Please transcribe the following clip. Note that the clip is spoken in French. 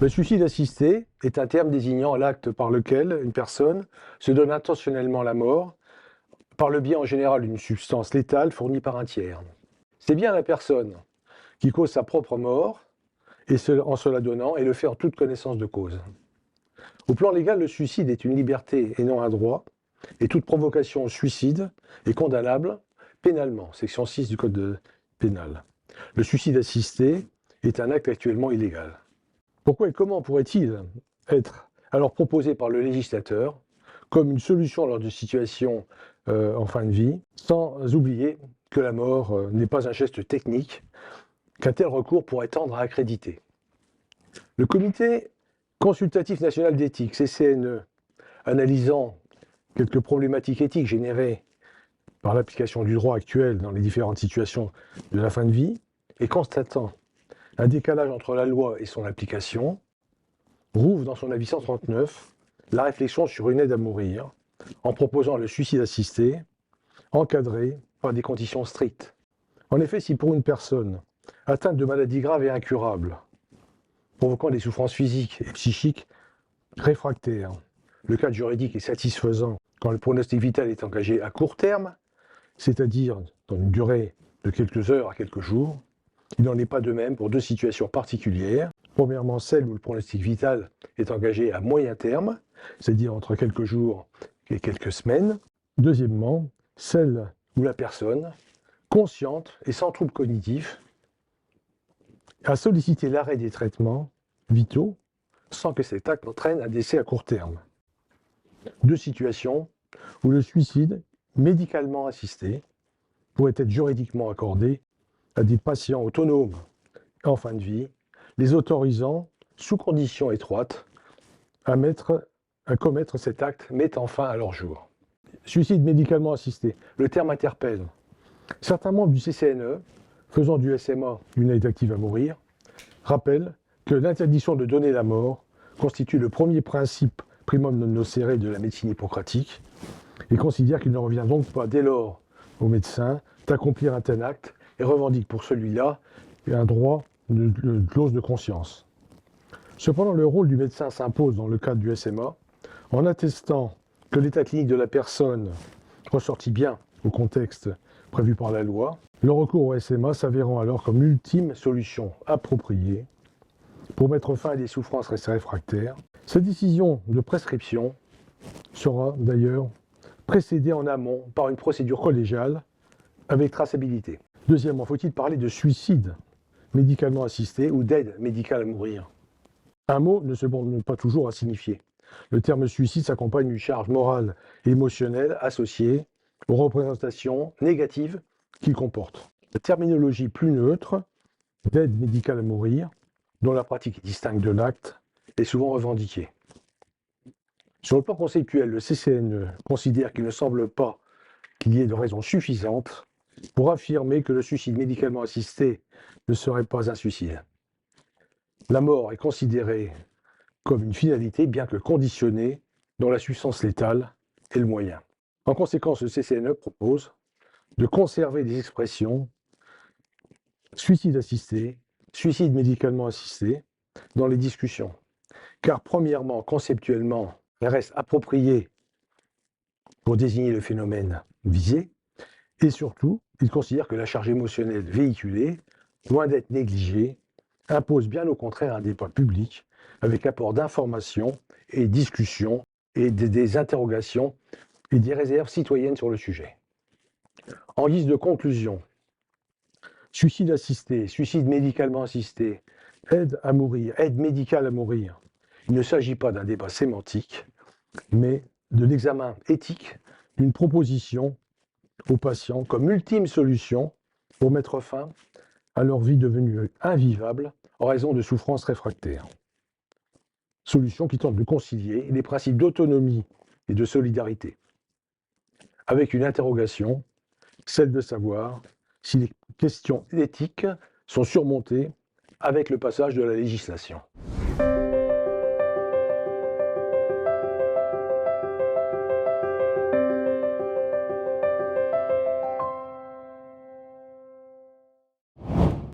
Le suicide assisté est un terme désignant l'acte par lequel une personne se donne intentionnellement la mort, par le biais en général d'une substance létale fournie par un tiers. C'est bien la personne qui cause sa propre mort, en se la donnant, et le fait en toute connaissance de cause. Au plan légal, le suicide est une liberté et non un droit, et toute provocation au suicide est condamnable pénalement, section 6 du Code pénal. Le suicide assisté est un acte actuellement illégal. Pourquoi et comment pourrait-il être alors proposé par le législateur comme une solution lors de situations en fin de vie, sans oublier que la mort n'est pas un geste technique qu'un tel recours pourrait tendre à accréditer. Le Comité consultatif national d'éthique, CCNE, analysant quelques problématiques éthiques générées par l'application du droit actuel dans les différentes situations de la fin de vie, et constatant un décalage entre la loi et son application, rouvre dans son avis 139 la réflexion sur une aide à mourir, en proposant le suicide assisté, encadré par des conditions strictes. En effet, si pour une personne atteinte de maladies graves et incurables, provoquant des souffrances physiques et psychiques réfractaires, le cadre juridique est satisfaisant quand le pronostic vital est engagé à court terme, c'est-à-dire dans une durée de quelques heures à quelques jours, il n'en est pas de même pour deux situations particulières. Premièrement, celle où le pronostic vital est engagé à moyen terme, c'est-à-dire entre quelques jours et quelques semaines. Deuxièmement, celle où la personne, consciente et sans trouble cognitif, a sollicité l'arrêt des traitements vitaux sans que cet acte entraîne un décès à court terme. Deux situations où le suicide médicalement assisté pourrait être juridiquement accordé à des patients autonomes en fin de vie, les autorisant, sous conditions étroites, à commettre cet acte mettant fin à leur jour. Suicide médicalement assisté, le terme interpelle. Certains membres du CCNE, faisant du SMA une aide active à mourir, rappellent que l'interdiction de donner la mort constitue le premier principe primum non nocere de la médecine hippocratique et considèrent qu'il ne revient donc pas dès lors au médecin d'accomplir un tel acte et revendiquent pour celui-là un droit de clause de conscience. Cependant, le rôle du médecin s'impose dans le cadre du SMA en attestant que l'état clinique de la personne ressortit bien au contexte prévu par la loi, le recours au SMA s'avérant alors comme ultime solution appropriée pour mettre fin à des souffrances réfractaires. Cette décision de prescription sera d'ailleurs précédée en amont par une procédure collégiale avec traçabilité. Deuxièmement, faut-il parler de suicide médicalement assisté ou d'aide médicale à mourir? Un mot ne se borne pas toujours à signifier. Le terme suicide s'accompagne d'une charge morale et émotionnelle associée aux représentations négatives qu'il comporte. La terminologie plus neutre d'aide médicale à mourir, dont la pratique est distincte de l'acte, est souvent revendiquée. Sur le plan conceptuel, le CCNE considère qu'il ne semble pas qu'il y ait de raisons suffisantes pour affirmer que le suicide médicalement assisté ne serait pas un suicide. La mort est considérée comme une finalité, bien que conditionnée, dont la substance létale est le moyen. En conséquence, le CCNE propose de conserver des expressions suicide assisté, suicide médicalement assisté dans les discussions. Car premièrement, conceptuellement, elles restent appropriées pour désigner le phénomène visé, et surtout, il considère que la charge émotionnelle véhiculée, loin d'être négligée, impose bien au contraire un débat public avec apport d'informations et discussions et des interrogations et des réserves citoyennes sur le sujet. En guise de conclusion, suicide assisté, suicide médicalement assisté, aide à mourir, aide médicale à mourir, il ne s'agit pas d'un débat sémantique, mais de l'examen éthique d'une proposition aux patients comme ultime solution pour mettre fin à leur vie devenue invivable en raison de souffrances réfractaires. Solution qui tente de concilier les principes d'autonomie et de solidarité, avec une interrogation, celle de savoir si les questions éthiques sont surmontées avec le passage de la législation.